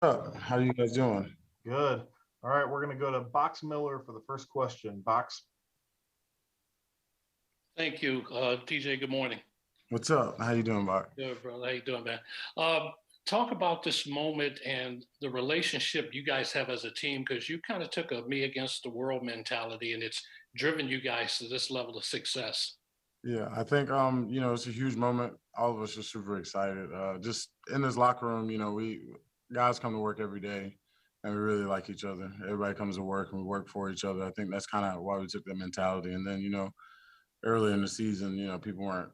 How you guys doing? Good. All right, we're going to go to Box Miller for the first question. Box. Thank you, TJ. Good morning. What's up? How you doing, Mark? Good, brother. How you doing, man? Talk about this moment and the relationship you guys have as a team, because you kind of took a me against the world mentality, and it's driven you guys to this level of success. Yeah, I think it's a huge moment. All of us are super excited. Just in this locker room, we guys come to work every day, and we really like each other. Everybody comes to work, and we work for each other. I think that's kind of why we took that mentality. And then, early in the season, people weren't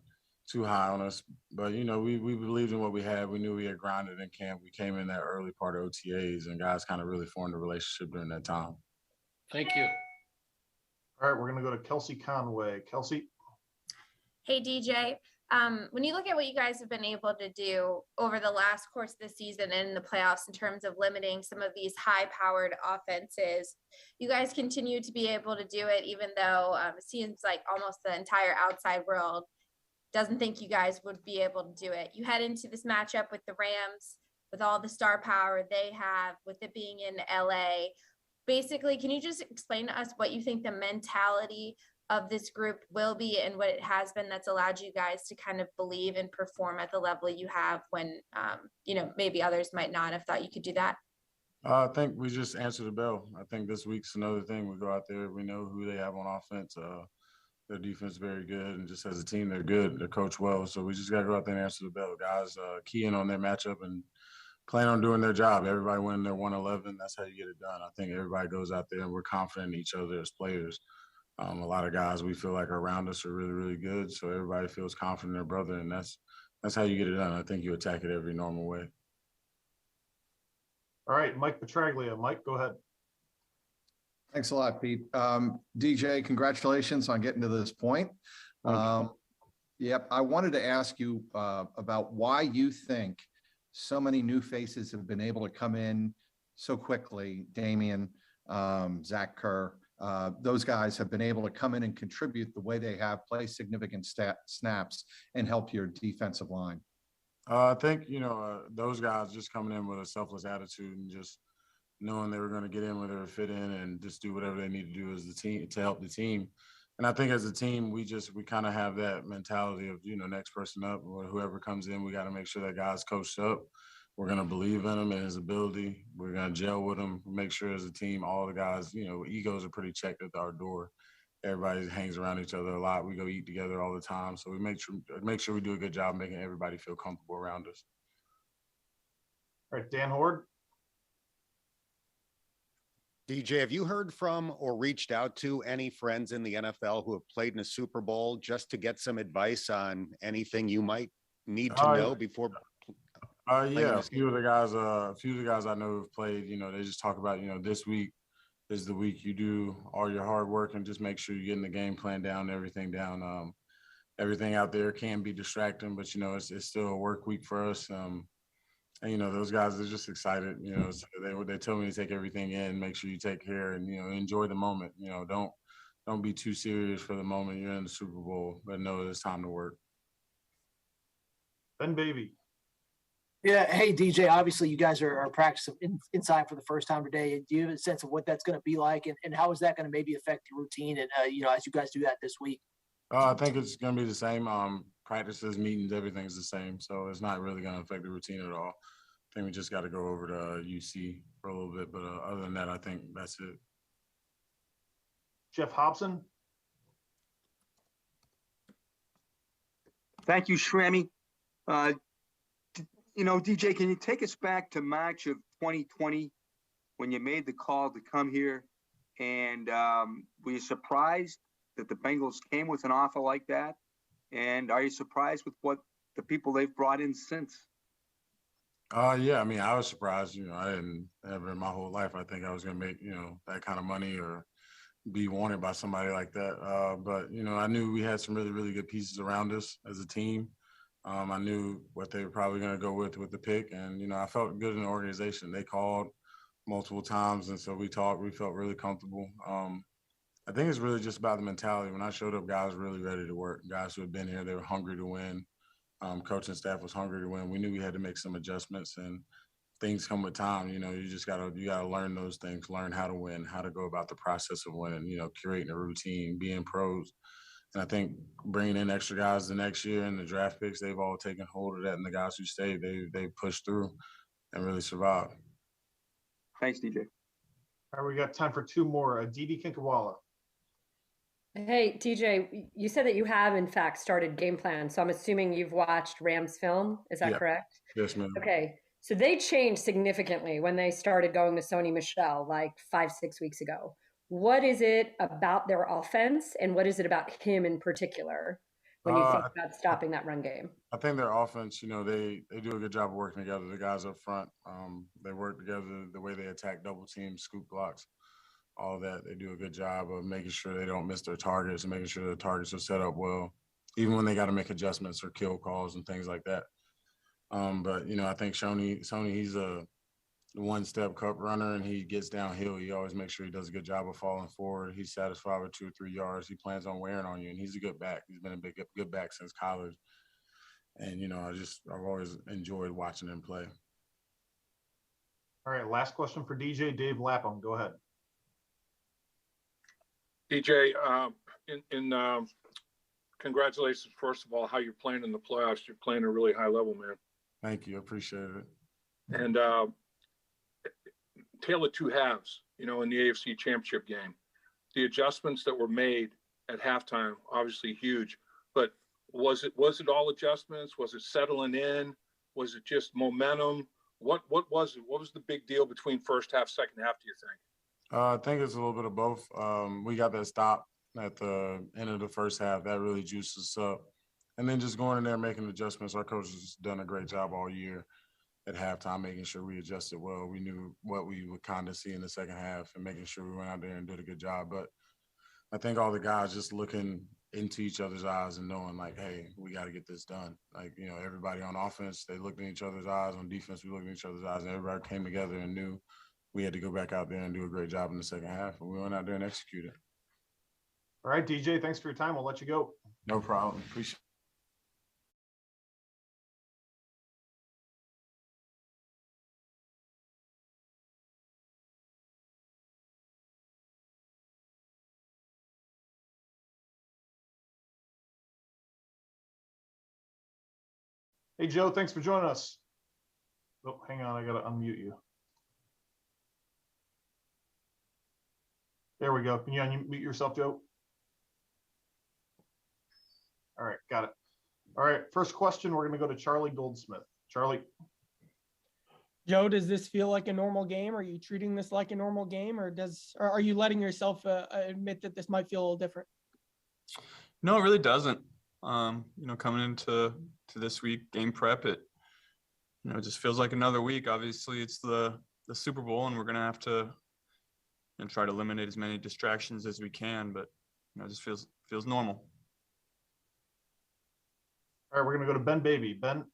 too high on us, but we believed in what we had. We knew we had grinded in camp. We came in that early part of OTAs, and guys kind of really formed a relationship during that time. Thank you. All right, we're going to go to Kelsey Conway. Kelsey. Hey, DJ. When you look at what you guys have been able to do over the last course of the season and in the playoffs in terms of limiting some of these high-powered offenses, you guys continue to be able to do it, even though it seems like almost the entire outside world doesn't think you guys would be able to do it. You head into this matchup with the Rams, with all the star power they have, with it being in LA. Basically, can you just explain to us what you think the mentality of this group will be and what it has been that's allowed you guys to kind of believe and perform at the level you have when, maybe others might not have thought you could do that? I think we just answer the bell. I think this week's another thing. We go out there, we know who they have on offense. Their defense is very good, and just as a team, they're good. They're coached well, so we just got to go out there and answer the bell. Guys key in on their matchup and plan on doing their job. Everybody winning their 111, that's how you get it done. I think everybody goes out there and we're confident in each other as players. A lot of guys we feel like are around us are really, really good, so everybody feels confident in their brother, and that's how you get it done. I think you attack it every normal way. All right, Mike Petraglia. Mike, go ahead. Thanks a lot, Pete. DJ, congratulations on getting to this point. Yep, I wanted to ask you about why you think so many new faces have been able to come in so quickly. Damian, Zach Kerr, those guys have been able to come in and contribute the way they have, play significant snaps, and help your defensive line. I think, those guys just coming in with a selfless attitude and just knowing they were going to get in where they were fit in and just do whatever they need to do as the team to help the team. And I think as a team, we kind of have that mentality of, next person up or whoever comes in, we got to make sure that guy's coached up. We're going to believe in him and his ability. We're going to gel with him, make sure as a team, all the guys, egos are pretty checked at our door. Everybody hangs around each other a lot. We go eat together all the time. So we make sure we do a good job making everybody feel comfortable around us. All right, Dan Horde. DJ, have you heard from or reached out to any friends in the NFL who have played in a Super Bowl just to get some advice on anything you might need to know before? Yeah, a few of the guys I know who've played, they just talk about, this week is the week you do all your hard work and just make sure you're getting the game plan down, everything down. Everything out there can be distracting, but, it's still a work week for us. And, those guys are just excited, so they told me to take everything in, make sure you take care and, enjoy the moment. Don't be too serious for the moment you're in the Super Bowl, but know it's time to work. Ben Baby. Yeah. Hey, DJ, obviously you guys are practicing inside for the first time today. Do you have a sense of what that's going to be like and how is that going to maybe affect your routine and, as you guys do that this week? I think it's going to be the same. Practices, meetings, everything's the same. So it's not really going to affect the routine at all. I think we just got to go over to UC for a little bit. But other than that, I think that's it. Jeff Hobson. Thank you, Shrammy. DJ, can you take us back to March of 2020 when you made the call to come here? And were you surprised that the Bengals came with an offer like that? And are you surprised with what the people they've brought in since? Yeah, I was surprised. I didn't ever in my whole life, I think I was going to make, that kind of money or be wanted by somebody like that. But, I knew we had some really, really good pieces around us as a team. I knew what they were probably going to go with the pick. And, I felt good in the organization. They called multiple times. And so we talked, we felt really comfortable. I think it's really just about the mentality. When I showed up, guys were really ready to work. Guys who had been here, they were hungry to win. Coaching staff was hungry to win. We knew we had to make some adjustments. And things come with time. You know, you gotta learn those things, learn how to win, how to go about the process of winning. You know, curating a routine, being pros. And I think bringing in extra guys the next year and the draft picks, they've all taken hold of that. And the guys who stayed, they pushed through and really survived. Thanks, DJ. All right, we got time for two more. Didi Kinkawala. Hey, DJ, you said that you have, in fact, started game plan. So I'm assuming you've watched Rams film. Is that correct? Yes, ma'am. Okay. So they changed significantly when they started going to Sony Michel like 5-6 weeks ago. What is it about their offense and what is it about him in particular when you think about stopping that run game? I think their offense, you know, they do a good job of working together. The guys up front, they work together, the way they attack double teams, scoop blocks, all that. They do a good job of making sure they don't miss their targets and making sure the targets are set up well, even when they got to make adjustments or kill calls and things like that. But, you know, I think Sony, he's a one-step cup runner, and he gets downhill. He always makes sure he does a good job of falling forward. He's satisfied with 2 or 3 yards. He plans on wearing on you, and he's a good back. He's been a good back since college. And, you know, I've always enjoyed watching him play. All right, last question for DJ, Dave Lapham. Go ahead. DJ, congratulations, first of all, how you're playing in the playoffs. You're playing at a really high level, man. Thank you. I appreciate it. And tale of two halves, you know, in the AFC Championship game. The adjustments that were made at halftime, obviously huge, but was it all adjustments? Was it settling in? Was it just momentum? What was it? What was the big deal between first half, second half, do you think? I think it's a little bit of both. We got that stop at the end of the first half. That really juiced us up. And then just going in there and making adjustments. Our coach has done a great job all year at halftime, making sure we adjusted well. We knew what we would kind of see in the second half and making sure we went out there and did a good job. But I think all the guys just looking into each other's eyes and knowing, like, hey, we got to get this done. Like, you know, everybody on offense, they looked in each other's eyes. On defense, we looked in each other's eyes. And everybody came together and knew we had to go back out there and do a great job in the second half. And we went out there and executed. All right, DJ, thanks for your time. We'll let you go. No problem. Appreciate it. Hey, Joe, thanks for joining us. Oh, hang on. I got to unmute you. There we go. Can you unmute yourself, Joe? All right, got it. All right, first question, we're going to go to Charlie Goldsmith. Charlie. Joe, does this feel like a normal game? Are you treating this like a normal game, or are you letting yourself admit that this might feel a little different? No, it really doesn't. You know, coming into this week game prep, it just feels like another week. Obviously, it's the Super Bowl, and we're gonna have to try to eliminate as many distractions as we can. But it just feels normal. All right, we're gonna go to Ben Baby. Ben.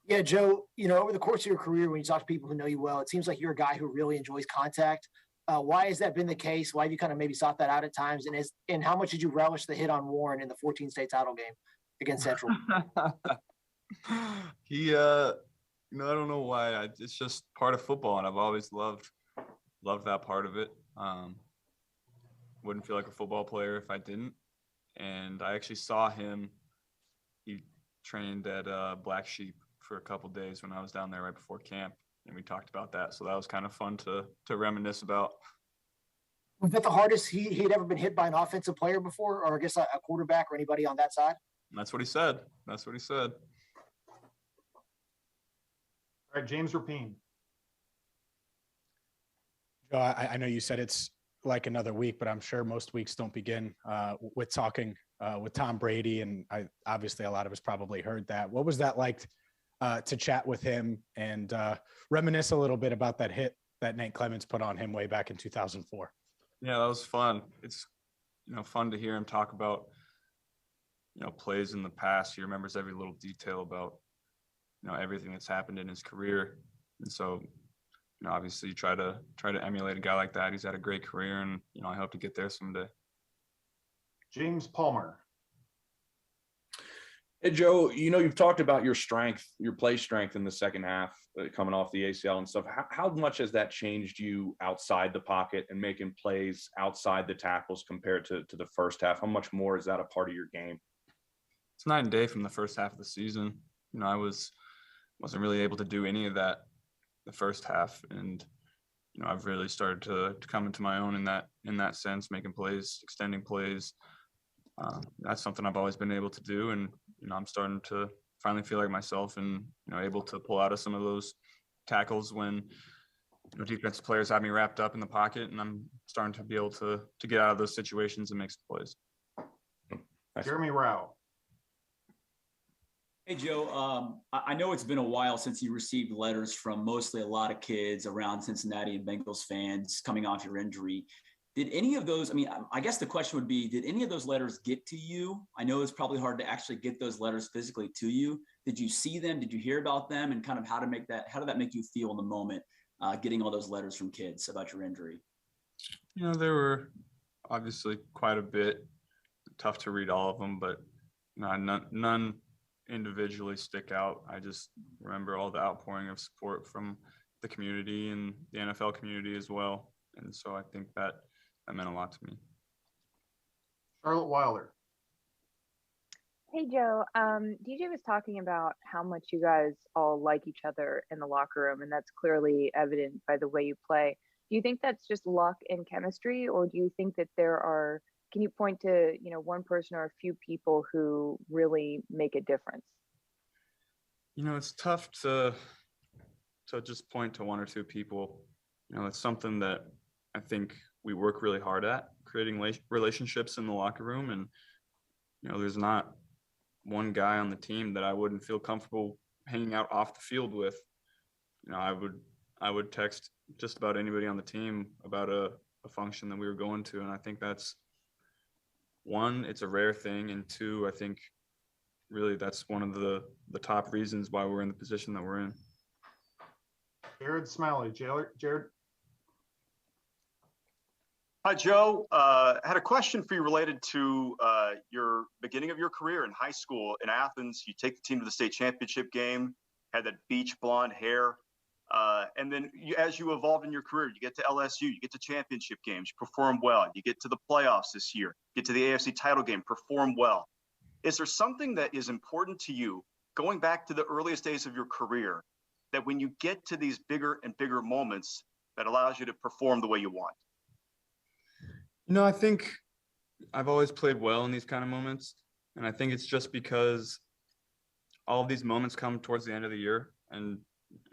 Yeah, Joe, over the course of your career, when you talk to people who know you well, it seems like you're a guy who really enjoys contact. Why has that been the case? Why have you kind of maybe sought that out at times? And how much did you relish the hit on Warren in the 14-state title game against Central? He, I don't know why. It's just part of football, and I've always loved that part of it. Wouldn't feel like a football player if I didn't. And I actually saw him. He trained at Black Sheep for a couple days when I was down there right before camp. And we talked about that. So that was kind of fun to reminisce about. Was that the hardest he'd ever been hit by an offensive player before, or I guess a quarterback or anybody on that side? That's what he said. All right, James Rapine. Joe, I know you said it's like another week, but I'm sure most weeks don't begin with talking with Tom Brady. And obviously a lot of us probably heard that. What was that like to chat with him and reminisce a little bit about that hit that Nate Clements put on him way back in 2004? Yeah, that was fun. It's, fun to hear him talk about, plays in the past. He remembers every little detail about, everything that's happened in his career. And so, obviously you try to emulate a guy like that. He's had a great career, and, I hope to get there someday. James Palmer. Hey, Joe, you've talked about your strength, your play strength in the second half, coming off the ACL and stuff. How much has that changed you outside the pocket and making plays outside the tackles compared to the first half? How much more is that a part of your game? It's night and day from the first half of the season. I wasn't really able to do any of that the first half, and I've really started to come into my own in that sense, making plays, extending plays. That's something I've always been able to do, and I'm starting to finally feel like myself, and able to pull out of some of those tackles when defensive players have me wrapped up in the pocket, and I'm starting to be able to get out of those situations and make some plays. Jeremy Rao. Hey, Joe, I know it's been a while since you received letters from mostly a lot of kids around Cincinnati and Bengals fans coming off your injury. Did any of those, I guess the question would be, did any of those letters get to you? I know it's probably hard to actually get those letters physically to you. Did you see them? Did you hear about them? And kind of how did that make you feel in the moment, getting all those letters from kids about your injury? There were obviously quite a bit. Tough to read all of them, but none individually stick out. I just remember all the outpouring of support from the community and the NFL community as well. And so I think that meant a lot to me. Charlotte Wilder. Hey, Joe. DJ was talking about how much you guys all like each other in the locker room, and that's clearly evident by the way you play. Do you think that's just luck and chemistry, or do you think that can you point to, one person or a few people who really make a difference? It's tough to just point to one or two people. It's something that I think we work really hard at, creating relationships in the locker room. And, there's not one guy on the team that I wouldn't feel comfortable hanging out off the field with. I would text just about anybody on the team about a function that we were going to. And I think that's, one, it's a rare thing. And two, I think really that's one of the top reasons why we're in the position that we're in. Jared Smalley. Jared. Hi, Joe. Had a question for you related to your beginning of your career in high school in Athens. You take the team to the state championship game, had that beach blonde hair. And then as you evolve in your career, you get to LSU, you get to championship games, you perform well. You get to the playoffs this year, get to the AFC title game, perform well. Is there something that is important to you going back to the earliest days of your career that when you get to these bigger and bigger moments that allows you to perform the way you want? I think I've always played well in these kind of moments. And I think it's just because all of these moments come towards the end of the year. And,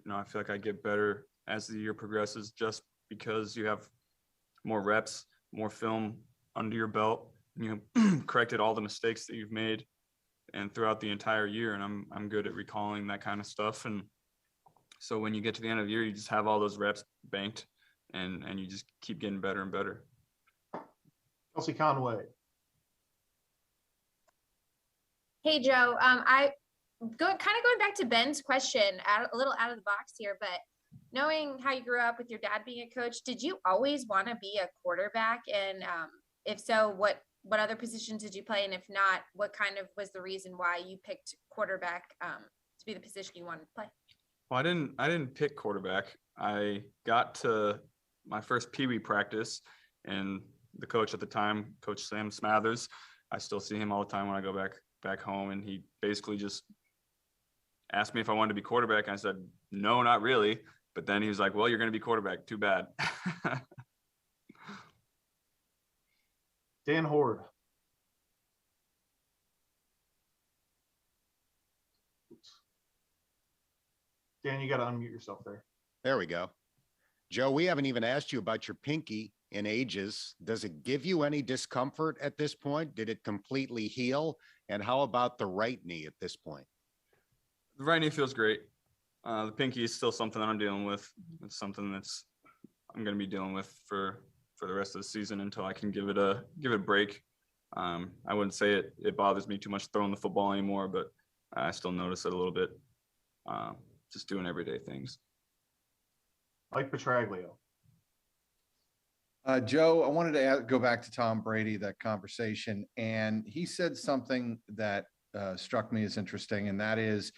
I feel like I get better as the year progresses just because you have more reps, more film under your belt. Corrected all the mistakes that you've made and throughout the entire year. And I'm good at recalling that kind of stuff. And so when you get to the end of the year, you just have all those reps banked and you just keep getting better and better. Kelsey Conway. Hey, Joe. Going back to Ben's question, a little out of the box here, but knowing how you grew up with your dad being a coach, did you always want to be a quarterback? And if so, what other positions did you play? And if not, what kind of was the reason why you picked quarterback to be the position you wanted to play? Well, I didn't pick quarterback. I got to my first Pee Wee practice, and the coach at the time, Coach Sam Smathers, I still see him all the time when I go back home, and he basically just asked me if I wanted to be quarterback. And I said, no, not really. But then he was like, well, you're going to be quarterback. Too bad. Dan Horde. Dan, you got to unmute yourself there. There we go. Joe, we haven't even asked you about your pinky in ages. Does it give you any discomfort at this point? Did it completely heal? And how about the right knee at this point? The right knee feels great. The pinky is still something that I'm dealing with. It's something that's I'm going to be dealing with for the rest of the season until I can give it a break. I wouldn't say it bothers me too much throwing the football anymore, but I still notice it a little bit. Just doing everyday things. Mike Petraglio. Joe, I wanted to go back to Tom Brady, that conversation, and he said something that struck me as interesting, and that is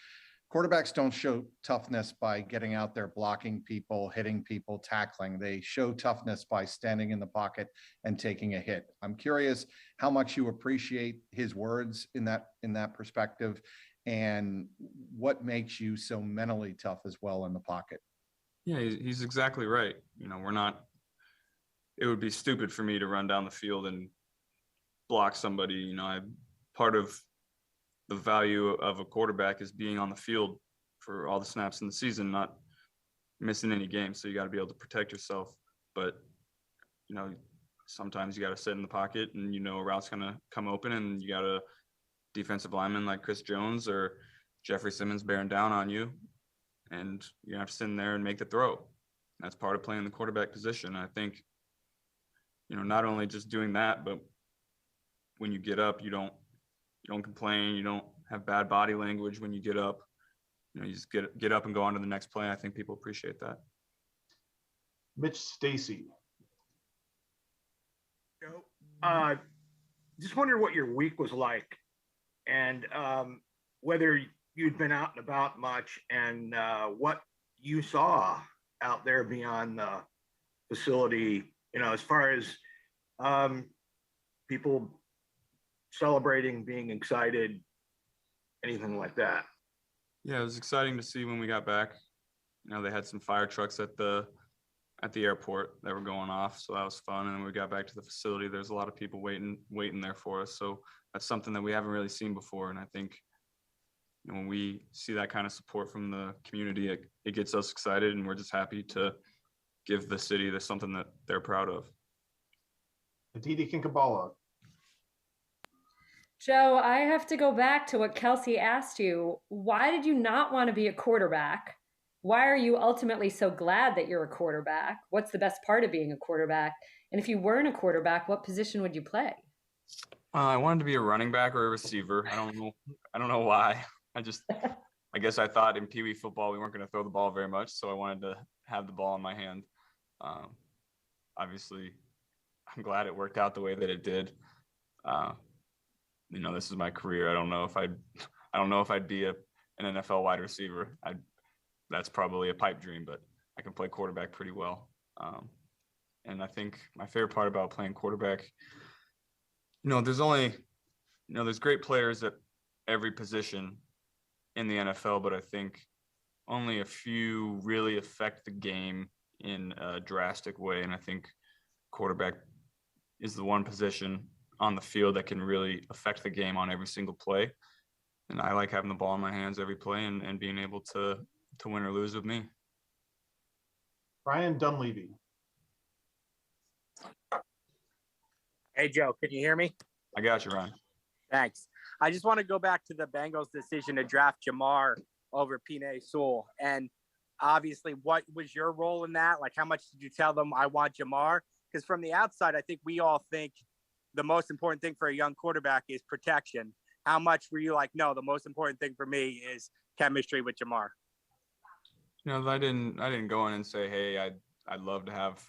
quarterbacks don't show toughness by getting out there, blocking people, hitting people, tackling. They show toughness by standing in the pocket and taking a hit. I'm curious how much you appreciate his words in that perspective, and what makes you so mentally tough as well in the pocket. Yeah, he's exactly right. It would be stupid for me to run down the field and block somebody. Part of the value of a quarterback is being on the field for all the snaps in the season, not missing any games. So you got to be able to protect yourself. But, sometimes you got to sit in the pocket and a route's going to come open, and you got a defensive lineman like Chris Jones or Jeffrey Simmons bearing down on you, and you have to sit in there and make the throw. That's part of playing the quarterback position. I think, not only just doing that, but when you get up, you don't complain. You don't have bad body language when you get up. You just get up and go on to the next play. I think people appreciate that. Mitch Stacy. Just wondering what your week was like, and whether you'd been out and about much, and what you saw out there beyond the facility, as far as people celebrating, being excited, anything like that. Yeah, it was exciting to see when we got back. They had some fire trucks at the airport that were going off, so that was fun. And when we got back to the facility, there's a lot of people waiting there for us. So that's something that we haven't really seen before. And I think when we see that kind of support from the community, it gets us excited, and we're just happy to give the city something that they're proud of. Aditi Kinkabala. Joe, I have to go back to what Kelsey asked you. Why did you not want to be a quarterback? Why are you ultimately so glad that you're a quarterback? What's the best part of being a quarterback? And if you weren't a quarterback, what position would you play? I wanted to be a running back or a receiver. I don't know why. I guess I thought in Pee Wee football we weren't going to throw the ball very much, so I wanted to have the ball in my hand. Obviously, I'm glad it worked out the way that it did. This is my career. I don't know if I'd be an NFL wide receiver. That's probably a pipe dream, but I can play quarterback pretty well. And I think my favorite part about playing quarterback, there's great players at every position in the NFL, but I think only a few really affect the game in a drastic way. And I think quarterback is the one position on the field that can really affect the game on every single play. And I like having the ball in my hands every play and being able to win or lose with me. Ryan Dunleavy. Hey, Joe, can you hear me? I got you, Ryan. Thanks. I just want to go back to the Bengals' decision to draft Jamar over Penei Sewell. And obviously, what was your role in that? Like, how much did you tell them, I want Jamar? Because from the outside, I think we all think the most important thing for a young quarterback is protection. How much were you like, no, the most important thing for me is chemistry with Jamar? I didn't go in and say, hey, I'd love to have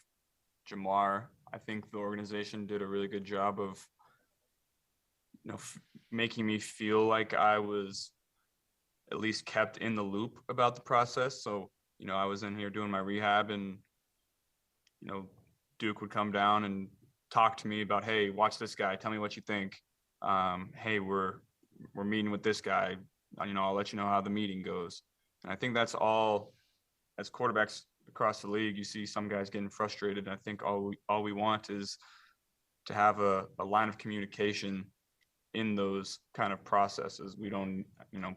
Jamar. I think the organization did a really good job of, making me feel like I was at least kept in the loop about the process. So, I was in here doing my rehab, and, Duke would come down and talk to me about, hey, watch this guy. Tell me what you think. Hey, we're meeting with this guy. I'll let you know how the meeting goes. And I think that's all. As quarterbacks across the league, you see some guys getting frustrated. And I think all we want is to have a line of communication in those kind of processes. We don't,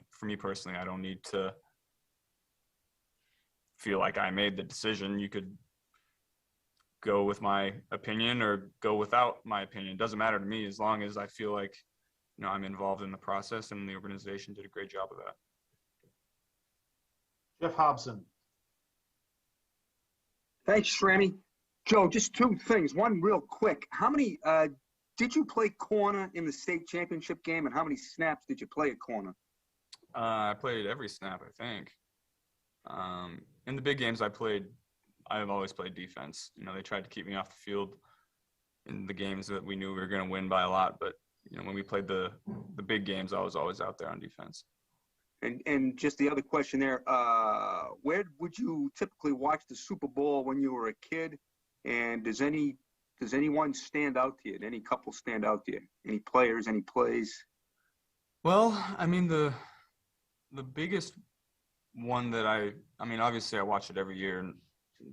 for me personally, I don't need to feel like I made the decision. You could go with my opinion or go without my opinion. It doesn't matter to me as long as I feel like, I'm involved in the process, and the organization did a great job of that. Jeff Hobson. Thanks, Shrammy. Joe, just two things. One real quick. How many did you play corner in the state championship game, and how many snaps did you play at corner? I played every snap, I think. In the big games I've always played defense. They tried to keep me off the field in the games that we knew we were going to win by a lot, but when we played the big games, I was always out there on defense. And just the other question there, where would you typically watch the Super Bowl when you were a kid? And does anyone stand out to you? Did any couple stand out to you? Any players, any plays? Well, I mean, the biggest one that I mean, obviously I watch it every year, and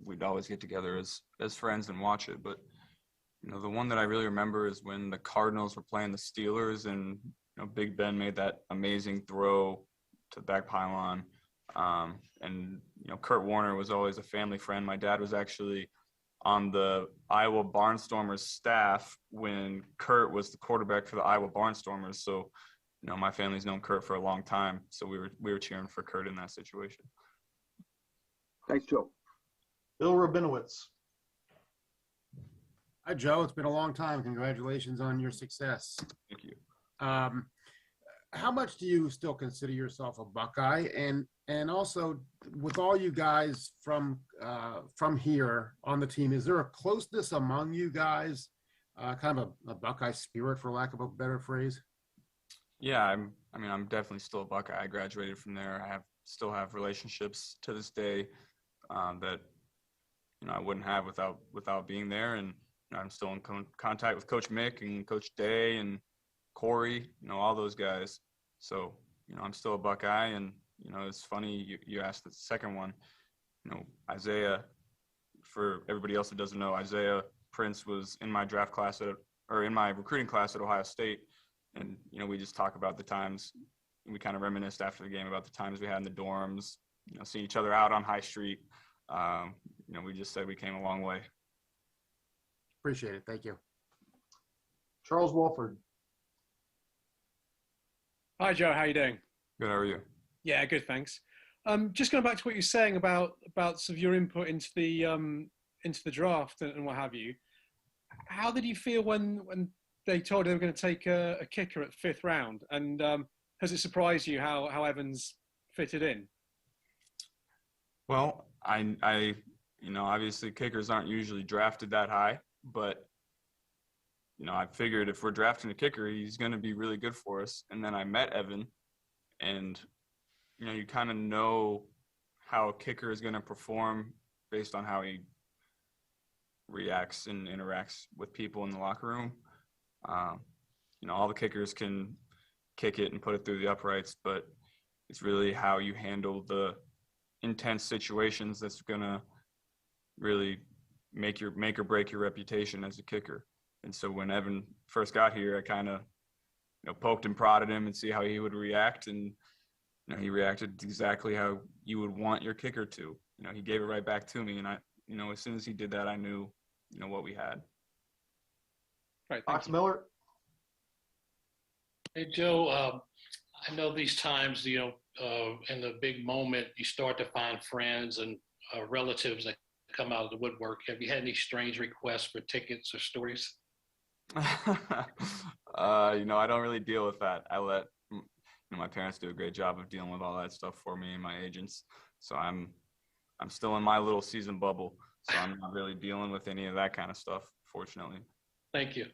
we'd always get together as friends and watch it. But, the one that I really remember is when the Cardinals were playing the Steelers, and, Big Ben made that amazing throw to the back pylon. And, Kurt Warner was always a family friend. My dad was actually on the Iowa Barnstormers staff when Kurt was the quarterback for the Iowa Barnstormers. So, my family's known Kurt for a long time. So we were cheering for Kurt in that situation. Thanks, Joe. Bill Rabinowitz. Hi, Joe. It's been a long time. Congratulations on your success. Thank you. How much do you still consider yourself a Buckeye? And also, with all you guys from here on the team, is there a closeness among you guys, kind of a Buckeye spirit, for lack of a better phrase? Yeah, I'm definitely still a Buckeye. I graduated from there. I still have relationships to this day that I wouldn't have without being there. And I'm still in contact with Coach Mick and Coach Day and Corey, all those guys. So, I'm still a Buckeye. And, it's funny you asked the second one. Isaiah, for everybody else that doesn't know, Isaiah Prince was in my draft class in my recruiting class at Ohio State. And, we just talk about the times. We kind of reminisced after the game about the times we had in the dorms, seeing each other out on High Street. We just said we came a long way. Appreciate it. Thank you. Charles Walford. Hi, Joe. How are you doing? Good. How are you? Yeah, good. Thanks. Just going back to what you're saying about sort of your input into the draft and what have you. How did you feel when they told you they were going to take a kicker at 5th round? And has it surprised you how Evans fitted in? Well, I obviously kickers aren't usually drafted that high, but I figured if we're drafting a kicker, he's going to be really good for us. And then I met Evan, and you kind of know how a kicker is going to perform based on how he reacts and interacts with people in the locker room. All the kickers can kick it and put it through the uprights, but it's really how you handle the intense situations that's going to really make or break your reputation as a kicker. And so when Evan first got here, I kind of poked and prodded him and see how he would react, and he reacted exactly how you would want your kicker to. He gave it right back to me, and I as soon as he did that, I knew what we had. Right. Fox Miller. Hey, Joe, I know these times, in the big moment, you start to find friends and relatives that come out of the woodwork. Have you had any strange requests for tickets or stories? I don't really deal with that. I let my parents do a great job of dealing with all that stuff for me and my agents. So I'm still in my little season bubble. So I'm not really dealing with any of that kind of stuff, fortunately. Thank you.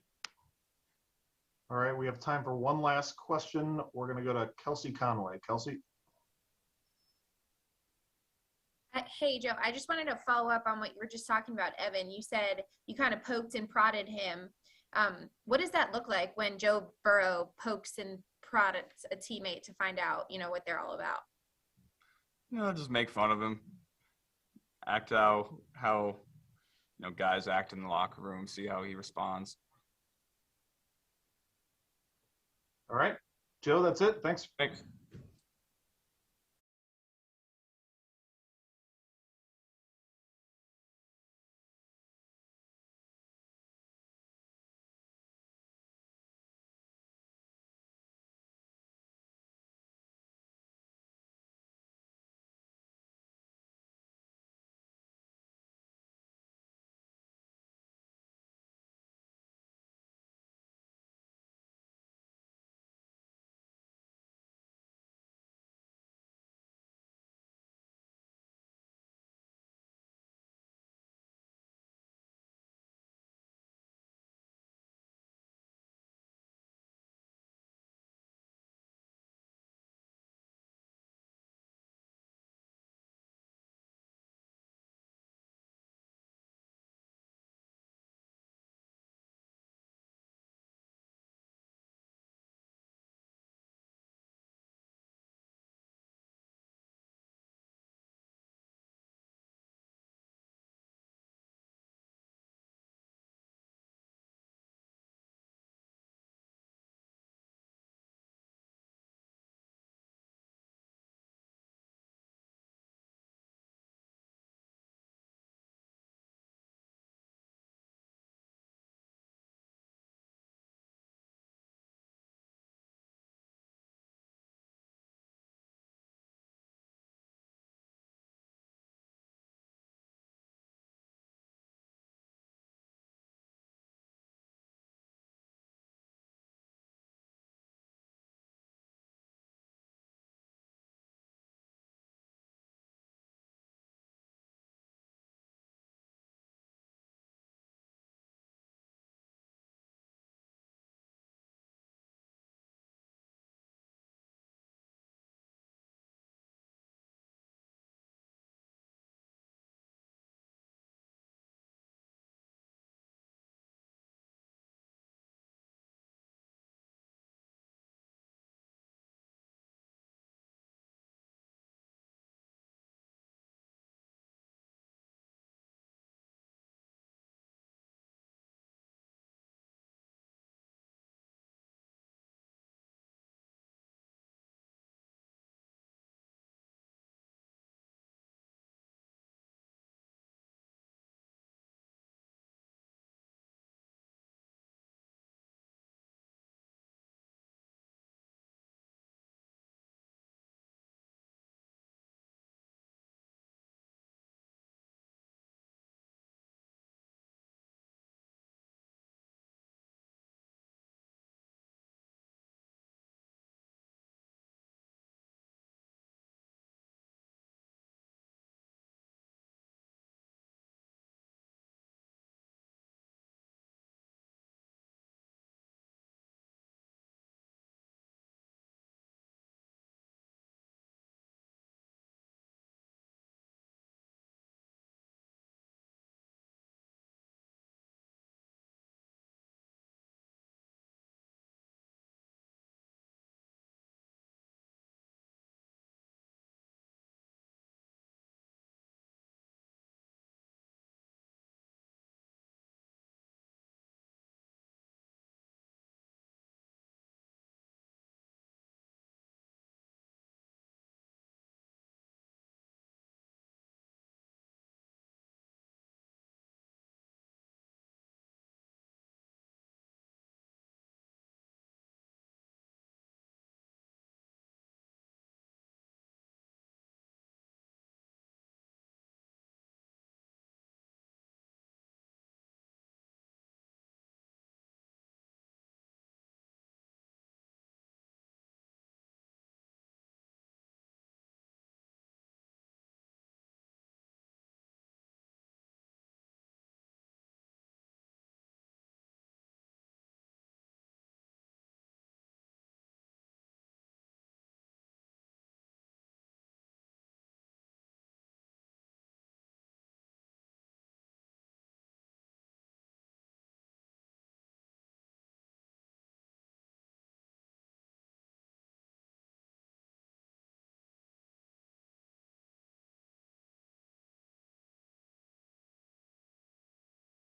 All right, we have time for one last question. We're going to go to Kelsey Conway. Kelsey. Hey, Joe, I just wanted to follow up on what you were just talking about, Evan. You said you kind of poked and prodded him. What does that look like when Joe Burrow pokes and prods a teammate to find out, what they're all about? Just make fun of him. Act how guys act in the locker room, see how he responds. All right, Joe, that's it. Thanks. Thanks.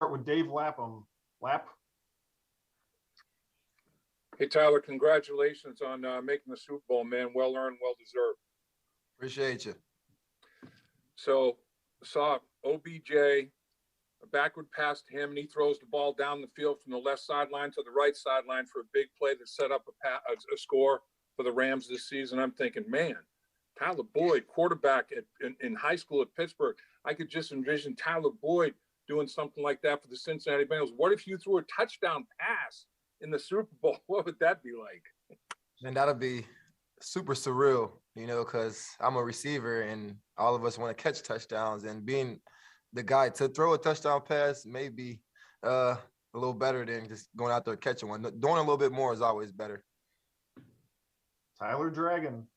Start with Dave Lapham. Lap. Hey, Tyler, congratulations on making the Super Bowl, man. Well earned, well deserved. Appreciate you. So, saw OBJ, a backward pass to him, and he throws the ball down the field from the left sideline to the right sideline for a big play that set up a score for the Rams this season. I'm thinking, man, Tyler Boyd, quarterback in high school at Pittsburgh. I could just envision Tyler Boyd doing something like that for the Cincinnati Bengals. What if you threw a touchdown pass in the Super Bowl? What would that be like? And that'll be super surreal, because I'm a receiver and all of us want to catch touchdowns, and being the guy to throw a touchdown pass may be a little better than just going out there catching one. Doing a little bit more is always better. Tyler Dragon.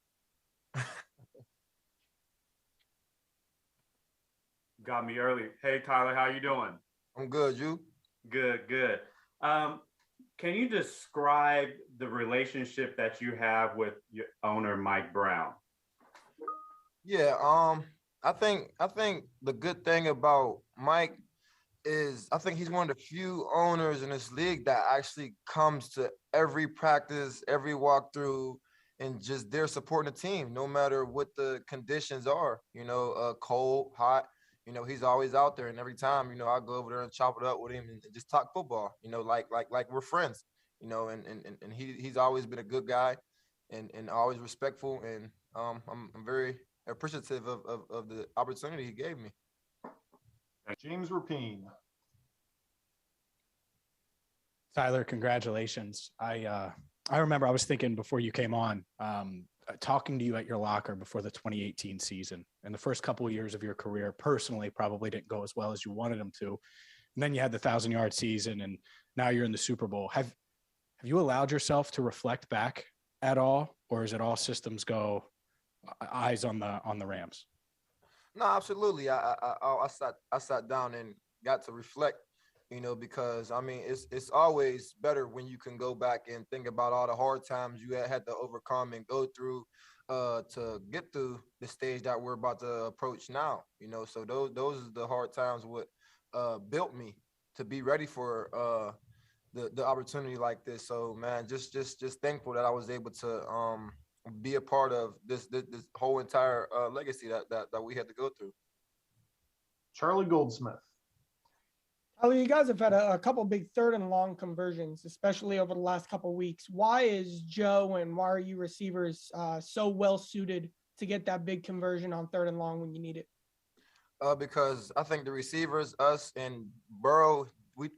Got me early. Hey, Tyler, how you doing? I'm good. You? Good. Can you describe the relationship that you have with your owner, Mike Brown? Yeah, I think the good thing about Mike is I think he's one of the few owners in this league that actually comes to every practice, every walkthrough, and just they're supporting the team no matter what the conditions are. Cold, hot. He's always out there, and every time, I go over there and chop it up with him and just talk football. Like we're friends. And he's always been a good guy, and always respectful, and I'm very appreciative of the opportunity he gave me. James Rapine. Tyler, congratulations. I remember I was thinking before you came on, talking to you at your locker before the 2018 season, and the first couple of years of your career personally probably didn't go as well as you wanted them to. And then you had the 1,000-yard season, and now you're in the Super Bowl. Have you allowed yourself to reflect back at all, or is it all systems go, eyes on the Rams? No, absolutely. I sat down and got to reflect, because it's always better when you can go back and think about all the hard times you had to overcome and go through to get through the stage that we're about to approach now. So those are the hard times what built me to be ready for the opportunity like this. So man, just thankful that I was able to be a part of this whole entire legacy that we had to go through. Charlie Goldsmith. Tyler, you guys have had a couple big 3rd and long conversions, especially over the last couple of weeks. Why is Joe and why are you receivers so well suited to get that big conversion on 3rd and long when you need it? Because I think the receivers, us and Burrow, we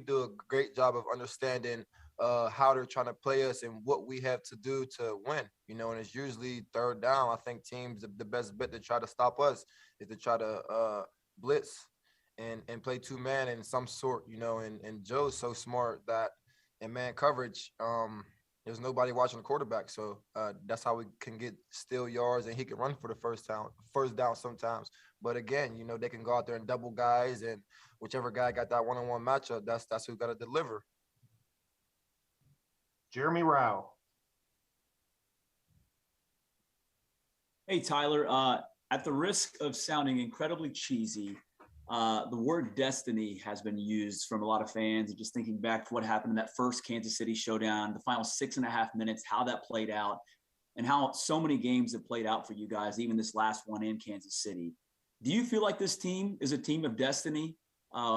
do a great job of understanding how they're trying to play us and what we have to do to win. And it's usually 3rd down. I think teams, the best bet to try to stop us is to try to blitz and play 2-man in some sort, and Joe's so smart that in man coverage, there's nobody watching the quarterback. So that's how we can get steal yards, and he can run for the first down sometimes. But again, they can go out there and double guys, and whichever guy got that one-on-one matchup, that's who got to deliver. Jeremy Rao. Hey, Tyler, at the risk of sounding incredibly cheesy, the word destiny has been used from a lot of fans, and just thinking back to what happened in that first Kansas City showdown, the final 6.5 minutes, how that played out, and how so many games have played out for you guys, even this last one in Kansas City. Do you feel like this team is a team of destiny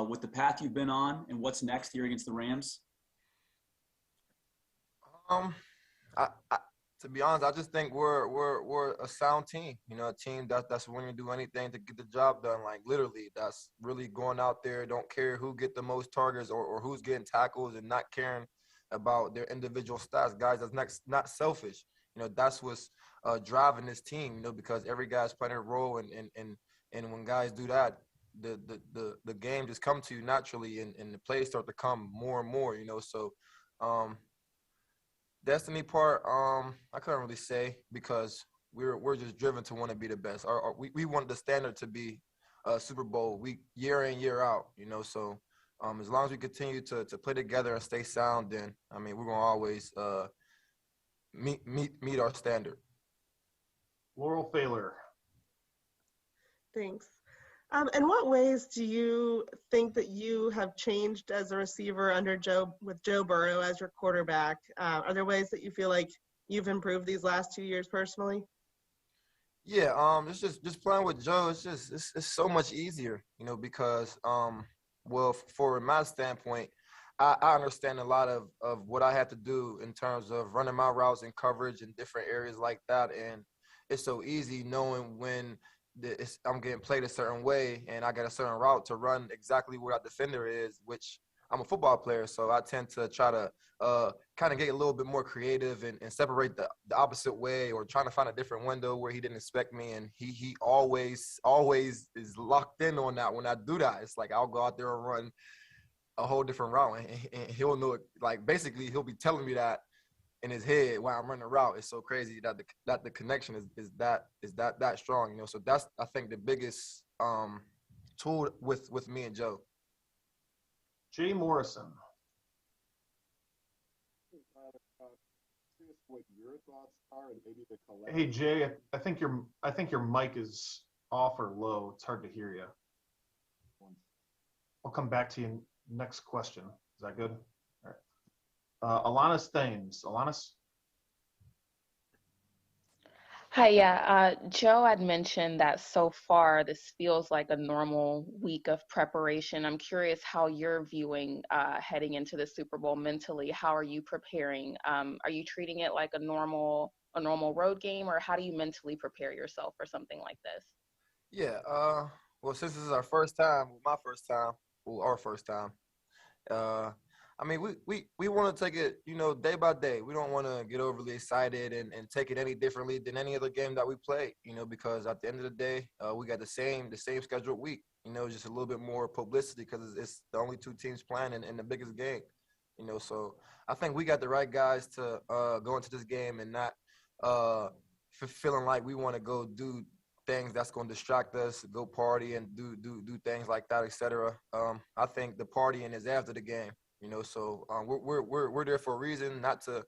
with the path you've been on and what's next here against the Rams? To be honest, I just think we're a sound team. A team that's willing to do anything to get the job done. Like literally, that's really going out there. Don't care who get the most targets or who's getting tackles, and not caring about their individual stats. Guys, that's not selfish. That's what's driving this team. Because every guy's playing a role, and when guys do that, the game just comes to you naturally, and the plays start to come more and more. So. Destiny part, I couldn't really say, because we're just driven to want to be the best. We want the standard to be Super Bowl year in, year out. So as long as we continue to play together and stay sound, then we're gonna always meet our standard. Laurel Thaler. Thanks. In what ways do you think that you have changed as a receiver under with Joe Burrow as your quarterback? Are there ways that you feel like you've improved these last 2 years personally? Yeah, it's just playing with Joe. It's so much easier, because well, for my standpoint, I understand a lot of what I have to do in terms of running my routes and coverage in different areas like that, and it's so easy knowing when I'm getting played a certain way and I got a certain route to run exactly where our defender is, which I'm a football player, so I tend to try to kind of get a little bit more creative and separate the opposite way, or trying to find a different window where he didn't expect me. And he always is locked in on that when I do that. It's like I'll go out there and run a whole different route, and he'll know it. Like basically he'll be telling me that in his head while I'm running the route. It's so crazy that the connection is that strong, So that's, I think, the biggest tool with me and Joe. Jay Morrison. What your thoughts are, and maybe the collective. Hey Jay, I think your mic is off or low. It's hard to hear you. I'll come back to you. Next question. Is that good? All right. Alanis Thames. Alanis. Hi, yeah. Joe had mentioned that so far this feels like a normal week of preparation. I'm curious how you're viewing heading into the Super Bowl mentally. How are you preparing? Are you treating it like a normal road game, or how do you mentally prepare yourself for something like this? Yeah. Well, since this is our first time, our first time. I mean, we want to take it, day by day. We don't want to get overly excited and take it any differently than any other game that we play, because at the end of the day, we got the same scheduled week, just a little bit more publicity because it's the only two teams playing in the biggest game, So I think we got the right guys to go into this game and not feeling like we want to go do things that's going to distract us, go party and do things like that, etc. I think the partying is after the game. So we're there for a reason, not to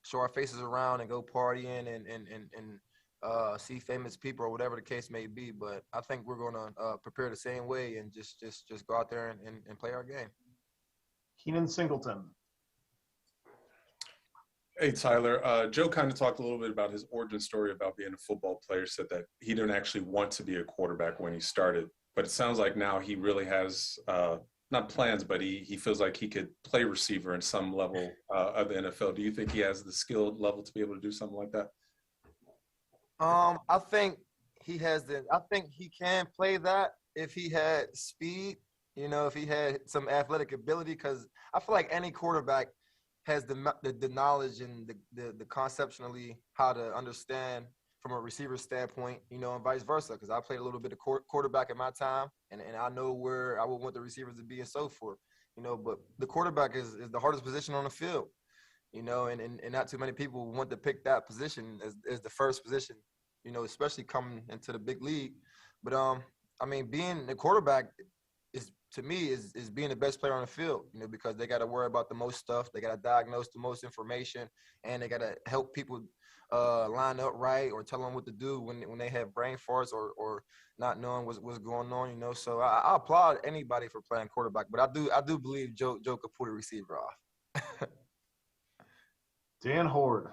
show our faces around and go partying and see famous people or whatever the case may be. But I think we're going to prepare the same way and just go out there and play our game. Keenan Singleton. Hey, Tyler. Joe kind of talked a little bit about his origin story about being a football player, said that he didn't actually want to be a quarterback when he started. But it sounds like now he really has not plans, but he feels like he could play receiver in some level of the NFL. Do you think he has the skill level to be able to do something like that? I think he has I think he can play that if he had speed, if he had some athletic ability, because I feel like any quarterback has the knowledge and the conceptually how to understand from a receiver standpoint, and vice versa, because I played a little bit of quarterback in my time, and I know where I would want the receivers to be and so forth, but the quarterback is the hardest position on the field, and not too many people want to pick that position as the first position, especially coming into the big league. But, I mean, being the quarterback to me is being the best player on the field, because they got to worry about the most stuff. They got to diagnose the most information, and they got to help people line up right or tell them what to do when they have brain farts or not knowing what's going on, So I applaud anybody for playing quarterback, but I do believe Joe could pull the receiver off. Dan Horde.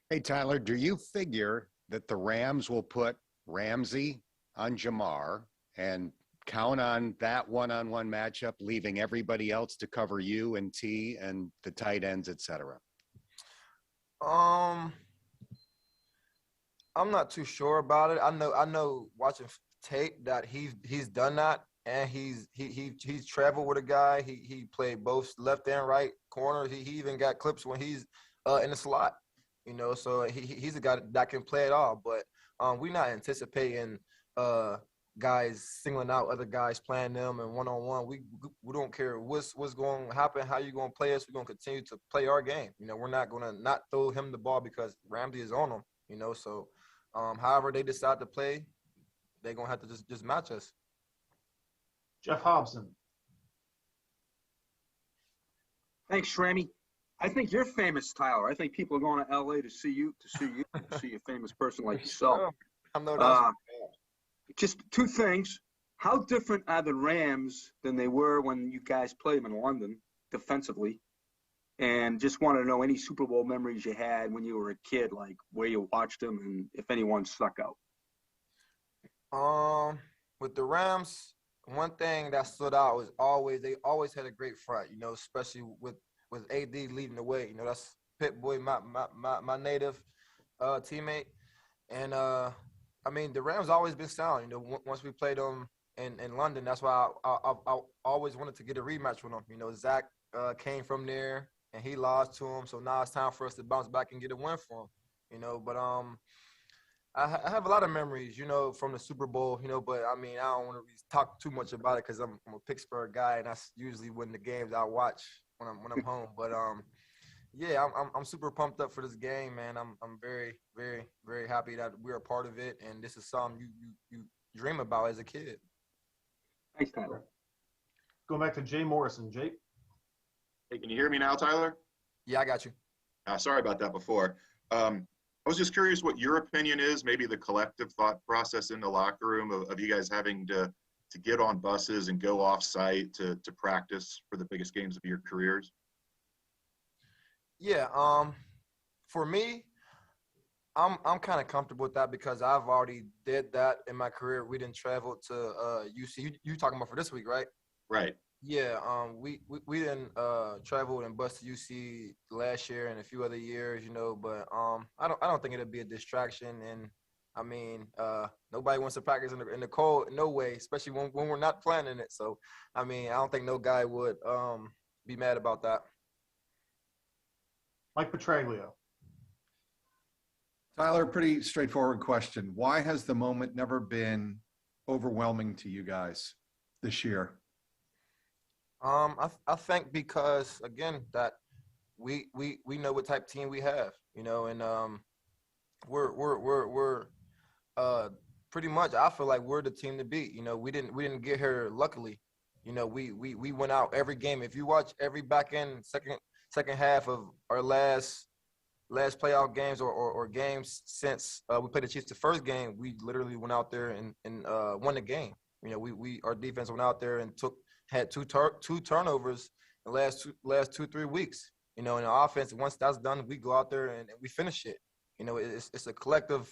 Hey, Tyler, do you figure that the Rams will put Ramsey on Jamar and count on that one-on-one matchup, leaving everybody else to cover you and T and the tight ends, et cetera? I'm not too sure about it. I know watching tape that he's done that, and he's traveled with a guy. He played both left and right corners. He even got clips when he's in the slot. So he's a guy that can play it all. But we're not anticipating guys singling out other guys, playing them and one-on-one. We don't care what's going to happen, how you going to play us. We're going to continue to play our game. We're not going to not throw him the ball because Ramsey is on him. So however they decide to play, they're going to have to just match us. Jeff Hobson. Thanks, Shrammy. I think you're famous, Tyler. I think people are going to LA to see you, to see a famous person like yourself. I'm just two things. How different are the Rams than they were when you guys played them in London defensively? And just want to know any Super Bowl memories you had when you were a kid, like where you watched them and if anyone stuck out. With the Rams, one thing that stood out was they always had a great front, especially with AD leading the way. That's Pit Boy, my native teammate. And I mean, the Rams always been sound. Once we played them in London, that's why I always wanted to get a rematch with them. Zac came from there and he lost to him, so now it's time for us to bounce back and get a win for him. But I have a lot of memories, from the Super Bowl, but I mean, I don't want to talk too much about it because I'm a Pittsburgh guy, and that's usually when the games I watch when I'm home. But yeah, I'm super pumped up for this game, man. I'm very, very, very happy that we're a part of it, and this is something you dream about as a kid. Thanks, Tyler. Going back to Jay Morrison. Jay? Hey, can you hear me now, Tyler? Yeah, I got you. Sorry about that before. I was just curious what your opinion is, maybe the collective thought process in the locker room of you guys having to get on buses and go off site to practice for the biggest games of your careers. Yeah, for me, I'm kind of comfortable with that because I've already did that in my career. We didn't travel to UC. You talking about for this week, right? Right. Yeah, we didn't travel and bus to UC last year and a few other years, but I don't think it'll be a distraction. And I mean, nobody wants to practice in the cold, no way, especially when we're not planning it. So I mean, I don't think no guy would be mad about that. Mike Petraglio. Tyler, pretty straightforward question. Why has the moment never been overwhelming to you guys this year? I think because again that we know what type of team we have, and we're pretty much, I feel like we're the team to beat. We didn't get here luckily. We went out every game. If you watch every back end second half of our last playoff games or games since we played the Chiefs the first game, we literally went out there and won the game. Our defense went out there and had two turnovers in the last 2-3 weeks. In the offense, once that's done, we go out there and we finish it. It's a collective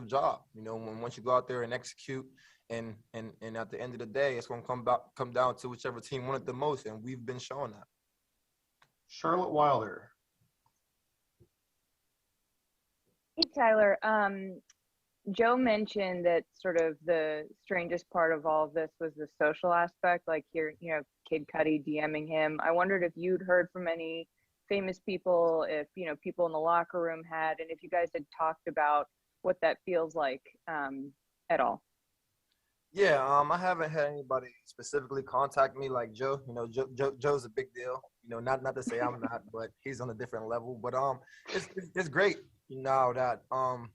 job. Once you go out there and execute, and at the end of the day, it's going to come down to whichever team won it the most, and we've been showing that. Charlotte Wilder. Hey, Tyler. Joe mentioned that sort of the strangest part of all of this was the social aspect, like here, Kid Cudi DMing him. I wondered if you'd heard from any famous people, if, people in the locker room had, and if you guys had talked about what that feels like at all. Yeah, I haven't had anybody specifically contact me like Joe. Joe's a big deal. Not to say I'm not, but he's on a different level. But it's great now that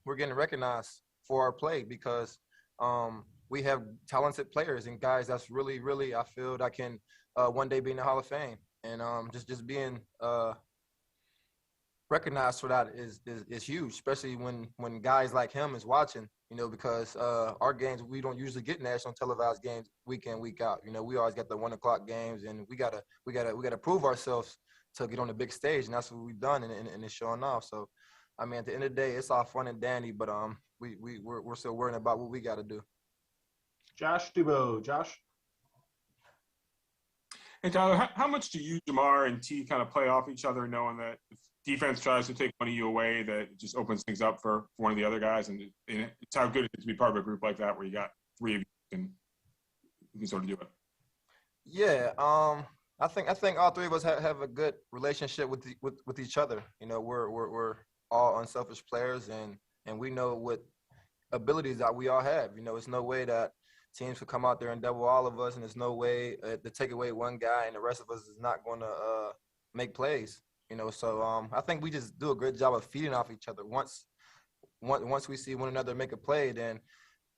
we're getting recognized for our play because we have talented players and guys that's really, really, I feel that can one day be in the Hall of Fame. And just being recognized for that is huge, especially when guys like him is watching, because our games, we don't usually get national televised games week in, week out. We always got the 1:00 games, and we gotta prove ourselves to get on the big stage, and that's what we've done, and it's showing off. So, I mean, at the end of the day, it's all fun and dandy, but we're still worrying about what we got to do. Josh Dubow. Josh? Hey, Tyler, how much do you, Jamar, and T kind of play off each other, knowing that if defense tries to take one of you away, that it just opens things up for one of the other guys? And it's how good it is to be part of a group like that where you got three of you and you can sort of do it. Yeah, I think all three of us have a good relationship with each other. We're all unselfish players, and we know what abilities that we all have. It's no way that teams could come out there and double all of us, and there's no way to take away one guy and the rest of us is not going to make plays. So I think we just do a good job of feeding off each other. Once we see one another make a play, then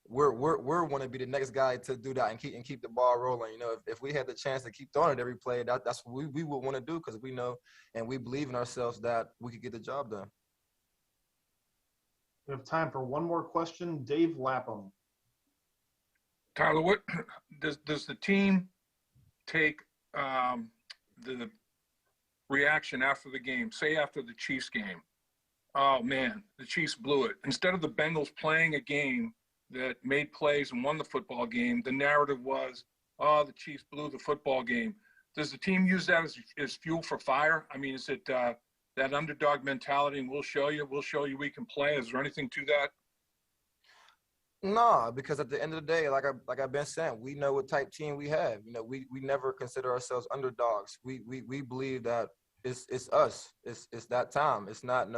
we're want to be the next guy to do that and keep the ball rolling. If we had the chance to keep throwing it every play, that's what we would want to do, because we know and we believe in ourselves that we could get the job done. We have time for one more question. Dave Lapham. Tyler, what does the team take the reaction after the game? Say after the Chiefs game, oh man, the Chiefs blew it. Instead of the Bengals playing a game that made plays and won the football game, the narrative was, oh, the Chiefs blew the football game. Does the team use that as fuel for fire? I mean, is it that underdog mentality and we'll show you we can play? Is there anything to that? No, because at the end of the day, like I've been saying, we know what type team we have. You know, we never consider ourselves underdogs. We believe that it's us. It's that time. It's not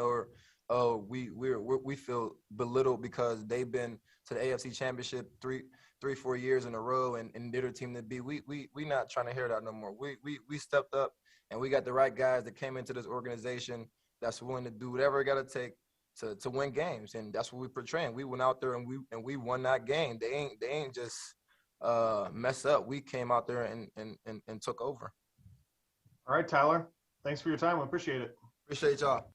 we feel belittled because they've been to the AFC Championship 4 years in a row and they're the team to be. We not trying to hear that no more. We stepped up and we got the right guys that came into this organization that's willing to do whatever it got to take to win games, and that's what we portraying. We went out there and we won that game. They ain't just mess up. We came out there and took over. All right, Tyler. Thanks for your time. I appreciate it. Appreciate y'all.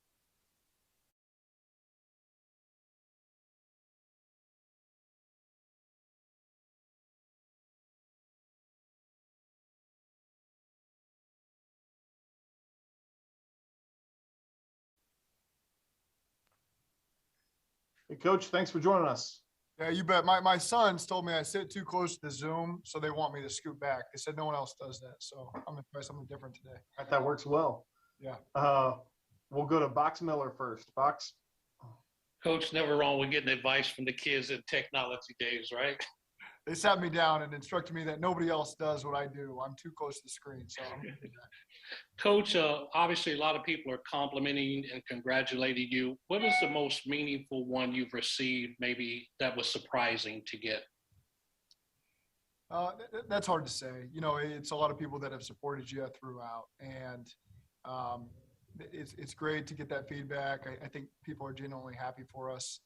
Hey, Coach, thanks for joining us. Yeah, you bet. My sons told me I sit too close to the Zoom, so they want me to scoot back. They said no one else does that, so I'm going to try something different today. That works well. Yeah. We'll go to Box Miller first. Box. Coach, never wrong with getting advice from the kids in technology days, right? They sat me down and instructed me that nobody else does what I do. I'm too close to the screen, so I'm going to do that. Coach, obviously a lot of people are complimenting and congratulating you. What is the most meaningful one you've received, maybe that was surprising to get? That's hard to say. You know, it's a lot of people that have supported you throughout, and it's great to get that feedback. I think people are genuinely happy for us,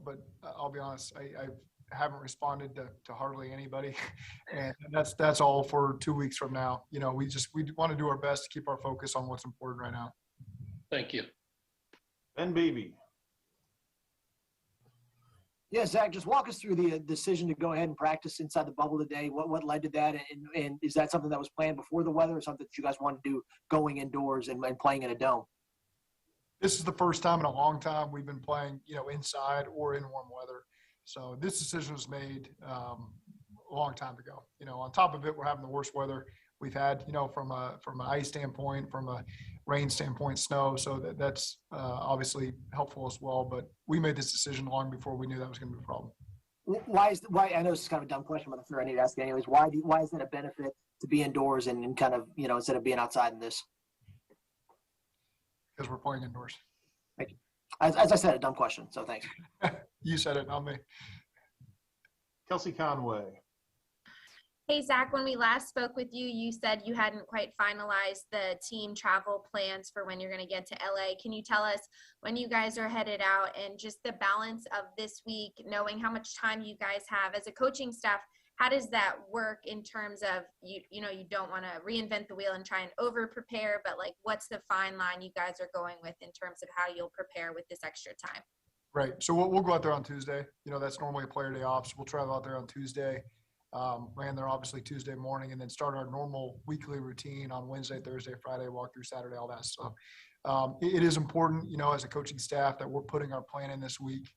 but I'll be honest, I haven't responded to hardly anybody, and that's all for 2 weeks from now. You know, we want to do our best to keep our focus on what's important right now. Thank you. Ben Baby. Yeah, Zach, just walk us through the decision to go ahead and practice inside the bubble today. What led to that, and is that something that was planned before the weather, or something that you guys wanted to do going indoors and playing in a dome? This is the first time in a long time we've been playing, you know, inside or in warm weather. So this decision was made a long time ago. You know, on top of it, we're having the worst weather we've had, you know, from an ice standpoint, from a rain standpoint, snow. So that's obviously helpful as well. But we made this decision long before we knew that was going to be a problem. Why? I know this is kind of a dumb question, but I'm sure I need to ask it anyways. Why is it a benefit to be indoors and kind of, you know, instead of being outside in this? Because we're playing indoors. Thank you. As I said, a dumb question, so thanks. You said it, not me. Kelsey Conway. Hey, Zach, when we last spoke with you, you said you hadn't quite finalized the team travel plans for when you're going to get to LA. Can you tell us when you guys are headed out and just the balance of this week, knowing how much time you guys have as a coaching staff? How does that work in terms of, you know, you don't want to reinvent the wheel and try and over prepare, but like what's the fine line you guys are going with in terms of how you'll prepare with this extra time? Right. So we'll go out there on Tuesday. You know, that's normally a player day off. So we'll travel out there on Tuesday. Land there obviously Tuesday morning, and then start our normal weekly routine on Wednesday, Thursday, Friday, walk through Saturday, all that stuff. It is important, you know, as a coaching staff that we're putting our plan in this week.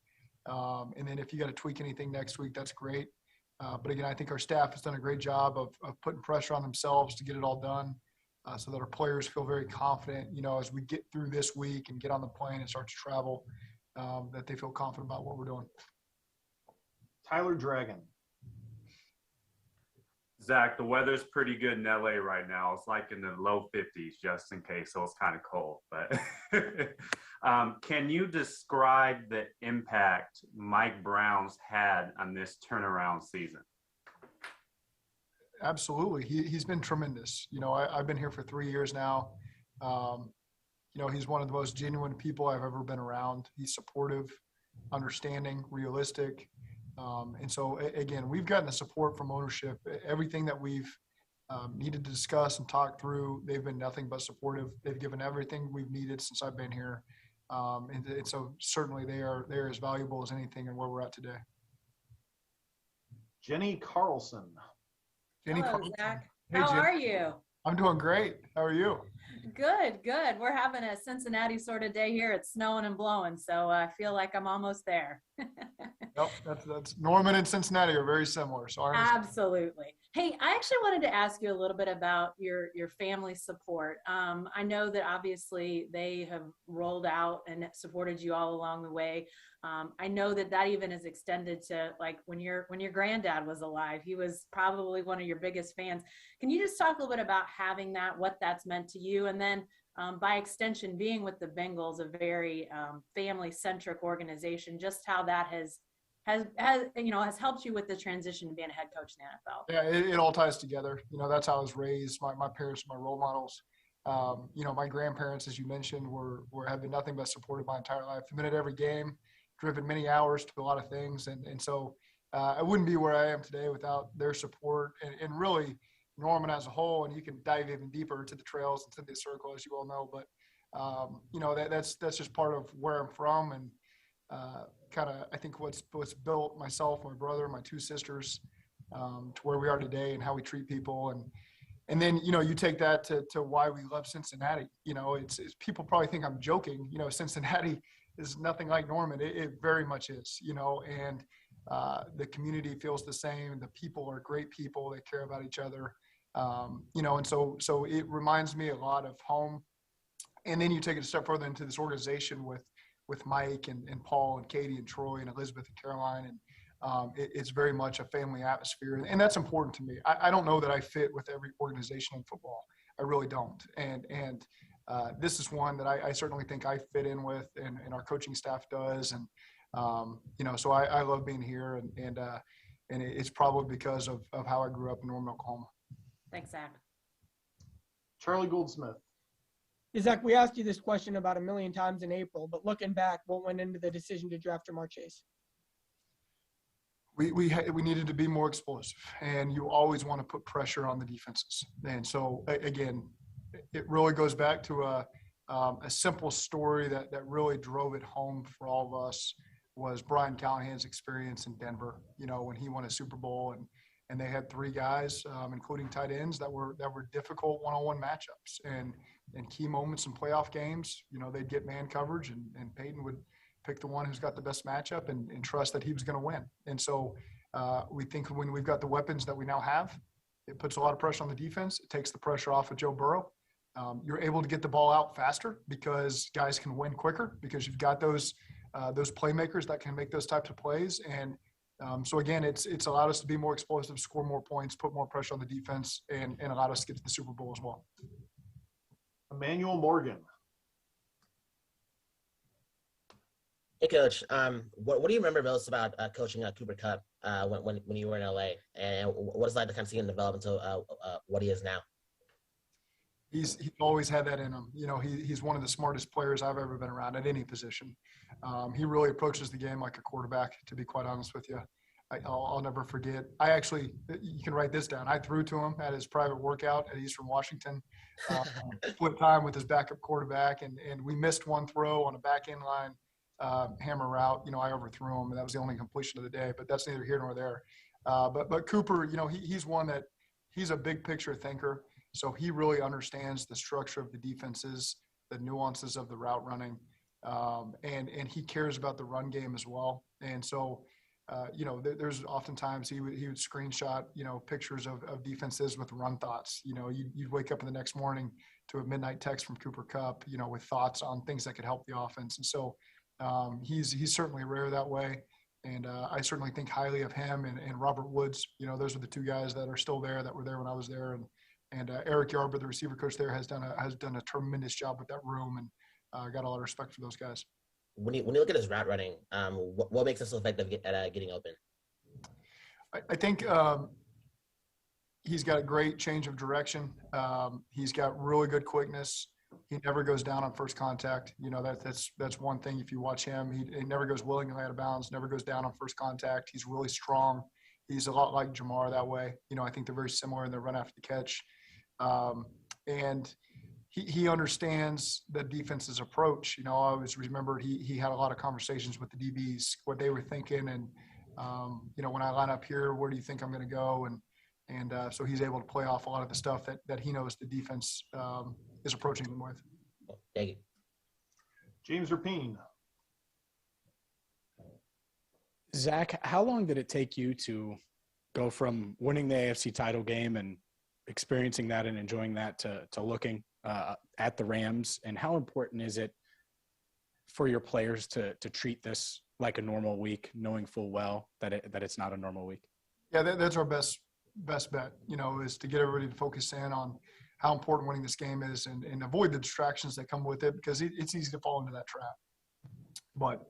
And then if you got to tweak anything next week, that's great. But again, I think our staff has done a great job of putting pressure on themselves to get it all done, so that our players feel very confident, you know, as we get through this week and get on the plane and start to travel, that they feel confident about what we're doing. Tyler Dragon. Zach, the weather's pretty good in LA right now. It's like in the low 50s just in case, so it's kind of cold. But can you describe the impact Mike Brown's had on this turnaround season? Absolutely. He's been tremendous. You know, I've been here for 3 years now. You know, he's one of the most genuine people I've ever been around. He's supportive, understanding, realistic. And so, again, we've gotten the support from ownership. Everything that we've needed to discuss and talk through, they've been nothing but supportive. They've given everything we've needed since I've been here. And so certainly they're as valuable as anything and where we're at today. Jenny Carlson. Jenny Hello, Carlson. Zach. Hey, How Jenny. are you? I'm doing great. How are you? Good, good. We're having a Cincinnati sort of day here. It's snowing and blowing, so I feel like I'm almost there. Yep, that's Norman and Cincinnati are very similar. So I understand. Absolutely. Hey, I actually wanted to ask you a little bit about your family support. I know that obviously they have rolled out and supported you all along the way. I know that even is extended to like when your granddad was alive. He was probably one of your biggest fans. Can you just talk a little bit about having that, what that's meant to you, and then by extension, being with the Bengals, a very family-centric organization, just how that has helped you with the transition to being a head coach in the NFL. Yeah, it all ties together. That's how I was raised. My parents are my role models. My grandparents, as you mentioned, have been nothing but supported my entire life. I've been at every game, driven many hours to a lot of things. And so I wouldn't be where I am today without their support and really Norman as a whole. And you can dive even deeper into the trails and to the circle, as you all know. But, that's just part of where I'm from. And kind of, I think what's built myself, my brother, my two sisters to where we are today and how we treat people. And then, you take that to why we love Cincinnati. It's people probably think I'm joking. Cincinnati is nothing like Norman. It very much is, and the community feels the same. The people are great people. They care about each other. And so it reminds me a lot of home. And then you take it a step further into this organization with Mike and Paul and Katie and Troy and Elizabeth and Caroline. And it's very much a family atmosphere. And that's important to me. I don't know that I fit with every organization in football. I really don't. And this is one that I certainly think I fit in with and our coaching staff does. And, so I love being here and it's probably because of how I grew up in Norman, Oklahoma. Thanks, Zach. Charlie Goldsmith. Zach, we asked you this question about 1 million times in April, but looking back, what went into the decision to draft Jamar Chase? We needed to be more explosive, and you always want to put pressure on the defenses. And so again, it really goes back to a simple story that really drove it home for all of us was Brian Callahan's experience in Denver. When he won a Super Bowl and they had 3 guys, including tight ends, that were difficult one-on-one matchups and key moments in playoff games. They'd get man coverage and Peyton would pick the one who's got the best matchup and trust that he was going to win. And so we think when we've got the weapons that we now have, it puts a lot of pressure on the defense. It takes the pressure off of Joe Burrow. You're able to get the ball out faster because guys can win quicker because you've got those playmakers that can make those types of plays. And so again, it's allowed us to be more explosive, score more points, put more pressure on the defense, and allowed us to get to the Super Bowl as well. Emmanuel Morgan. Hey, Coach. What do you remember most about coaching Cooper Kupp when you were in LA, and what is it like to kind of see him develop into what he is now? He's always had that in him. He's one of the smartest players I've ever been around at any position. He really approaches the game like a quarterback, to be quite honest with you. I'll never forget. You can write this down. I threw to him at his private workout at Eastern Washington, split time with his backup quarterback, and we missed one throw on a back end line hammer route. I overthrew him, and that was the only completion of the day, but that's neither here nor there. But Cooper, he's one that he's a big picture thinker. So he really understands the structure of the defenses, the nuances of the route running, and he cares about the run game as well. And so, there's oftentimes he would screenshot, pictures of defenses with run thoughts. You'd wake up in the next morning to a midnight text from Cooper Kupp, with thoughts on things that could help the offense. And so he's certainly rare that way. And I certainly think highly of him and Robert Woods. Those are the 2 guys that are still there that were there when I was there. And Eric Yarber, the receiver coach there, has done a tremendous job with that room, and got a lot of respect for those guys. When you look at his route running, what makes him so effective at getting open? I think he's got a great change of direction. He's got really good quickness. He never goes down on first contact. That's one thing. If you watch him, he never goes willingly out of bounds, never goes down on first contact. He's really strong. He's a lot like Jamar that way. I think they're very similar in their run after the catch. And he understands the defense's approach. I always remember he had a lot of conversations with the DBs, what they were thinking. And, when I line up here, where do you think I'm going to go? And so he's able to play off a lot of the stuff that he knows the defense is approaching them with. Thank you. James Rapine. Zac, how long did it take you to go from winning the AFC title game and experiencing that and enjoying that to looking at the Rams? And how important is it for your players to treat this like a normal week, knowing full well that it's not a normal week? Yeah, that's our best bet, is to get everybody to focus in on how important winning this game is and avoid the distractions that come with it, because it's easy to fall into that trap. But,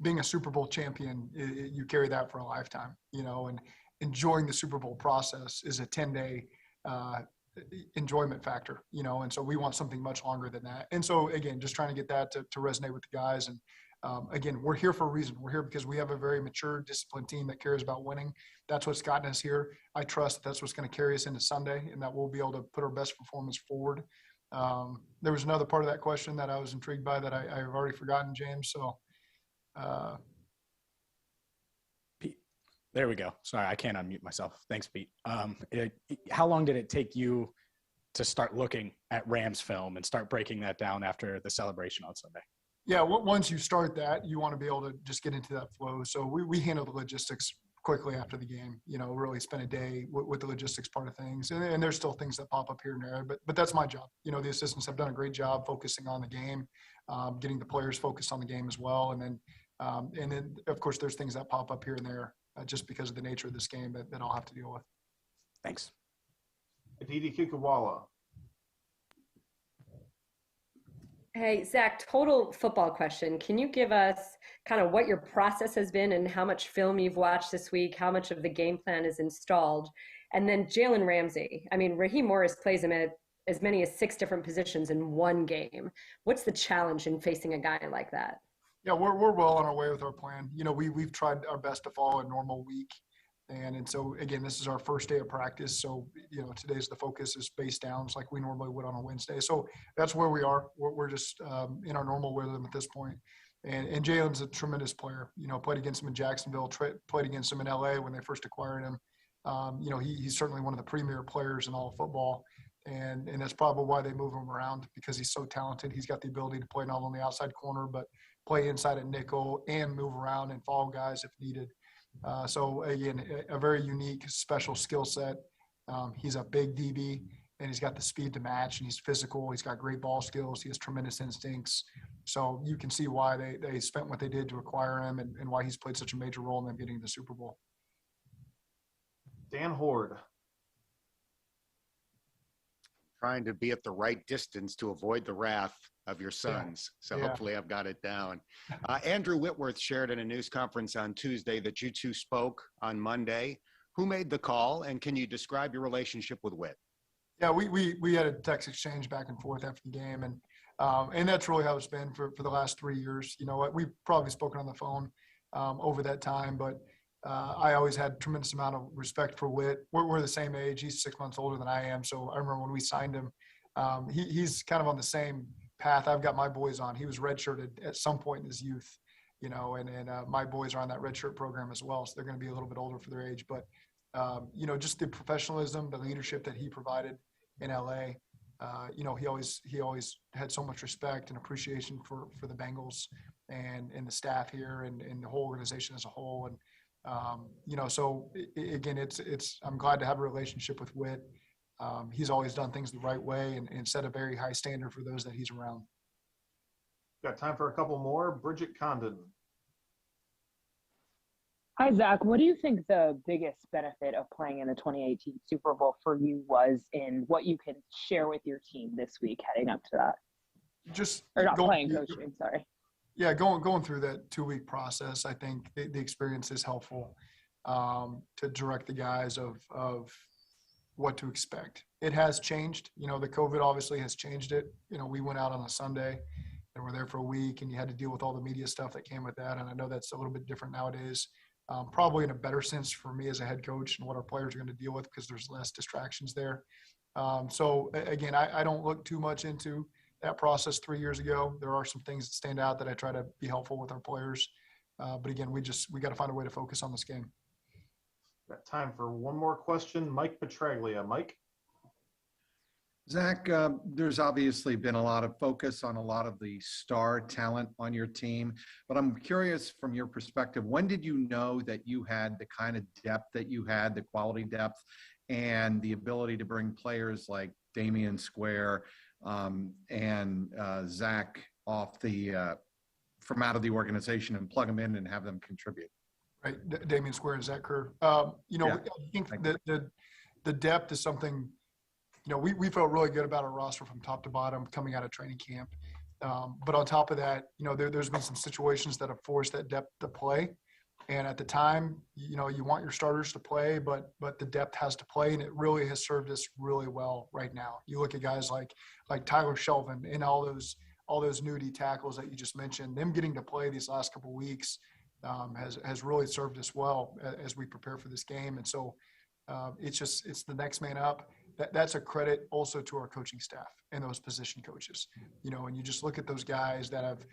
being a Super Bowl champion, you carry that for a lifetime, and enjoying the Super Bowl process is a 10-day enjoyment factor, and so we want something much longer than that. And so, again, just trying to get that to resonate with the guys. And again, we're here for a reason. We're here because we have a very mature, disciplined team that cares about winning. That's what's gotten us here. I trust that's what's going to carry us into Sunday, and that we'll be able to put our best performance forward. There was another part of that question that I was intrigued by that I've already forgotten, James. So, Pete, there we go. Sorry, I can't unmute myself. Thanks, Pete. How long did it take you to start looking at Rams film and start breaking that down after the celebration on Sunday? Yeah, once you start that, you want to be able to just get into that flow. So we handle the logistics quickly after the game, really spend a day with the logistics part of things. And there's still things that pop up here and there, but that's my job. The assistants have done a great job focusing on the game, getting the players focused on the game as well. And then of course, there's things that pop up here and there just because of the nature of this game that I'll have to deal with. Thanks. Aditi Kinkawala. Hey, Zac, total football question. Can you give us kind of what your process has been and how much film you've watched this week, how much of the game plan is installed? And then Jalen Ramsey. I mean, Raheem Morris plays him at as many as 6 different positions in one game. What's the challenge in facing a guy like that? Yeah, we're well on our way with our plan. We've tried our best to follow a normal week. And so, again, this is our first day of practice. So, today's the focus is base downs like we normally would on a Wednesday. So that's where we are. We're just in our normal rhythm at this point. And Jalen's a tremendous player. Played against him in Jacksonville, played against him in LA when they first acquired him. He's certainly one of the premier players in all of football. And that's probably why they move him around, because he's so talented. He's got the ability to play not only outside corner, but play inside at nickel and move around and follow guys if needed. So again, a very unique, special skill set. He's a big DB, and he's got the speed to match, and he's physical. He's got great ball skills. He has tremendous instincts. So you can see why they spent what they did to acquire him, and why he's played such a major role in them getting the Super Bowl. Dan Horde. Trying to be at the right distance to avoid the wrath of your sons. So hopefully I've got it down. Andrew Whitworth shared in a news conference on Tuesday that you two spoke on Monday. Who made the call, and can you describe your relationship with Whit? Yeah, we had a text exchange back and forth after the game, and that's really how it's been for the last 3 years. We've probably spoken on the phone over that time, but I always had a tremendous amount of respect for Whit. We're the same age. He's 6 months older than I am. So I remember when we signed him, he's kind of on the same path I've got my boys on. He was redshirted at some point in his youth, and my boys are on that redshirt program as well. So they're going to be a little bit older for their age. But, just the professionalism, the leadership that he provided in LA, he always had so much respect and appreciation for the Bengals and the staff here and the whole organization as a whole. And, so again, I'm glad to have a relationship with Whit. He's always done things the right way and set a very high standard for those that he's around. Got time for a couple more. Bridget Condon. Hi, Zac. What do you think the biggest benefit of playing in the 2018 Super Bowl for you was, in what you can share with your team this week heading up to that? Coaching, sorry. Yeah, going through that 2-week process, I think the experience is helpful to direct the guys of what to expect. It has changed. The COVID obviously has changed it. We went out on a Sunday and we're there for a week, and you had to deal with all the media stuff that came with that. And I know that's a little bit different nowadays, probably in a better sense for me as a head coach and what our players are going to deal with, because there's less distractions there. So again, I don't look too much into that process 3 years ago. There are some things that stand out that I try to be helpful with our players. But again, we got to find a way to focus on this game. Got time for one more question. Mike Petraglia. Mike? Zac, there's obviously been a lot of focus on a lot of the star talent on your team, but I'm curious from your perspective, when did you know that you had the kind of depth that you had, the quality depth, and the ability to bring players like Damian Square and Zac off from out of the organization and plug them in and have them contribute? Right, Damian Square and Zach Kerr. I think the depth is something. We felt really good about our roster from top to bottom coming out of training camp. But on top of that, there's been some situations that have forced that depth to play. And at the time, you want your starters to play, but the depth has to play, and it really has served us really well right now. You look at guys like Tyler Shelvin and all those nudie tackles that you just mentioned. Them getting to play these last couple of weeks has really served us well as we prepare for this game. And so it's the next man up. That's a credit also to our coaching staff and those position coaches. And you just look at those guys that have.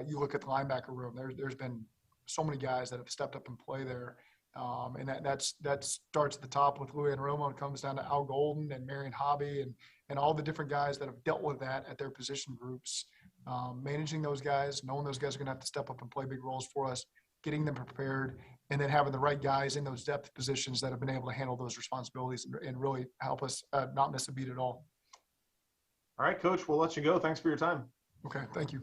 You look at the linebacker room. There's been so many guys that have stepped up and play there, and that starts at the top with Louis and Romo and comes down to Al Golden and Marion Hobby and all the different guys that have dealt with that at their position groups. Managing those guys, knowing those guys are going to have to step up and play big roles for us, getting them prepared, and then having the right guys in those depth positions that have been able to handle those responsibilities and really help us not miss a beat at all. All right, Coach, we'll let you go. Thanks for your time. Okay, thank you.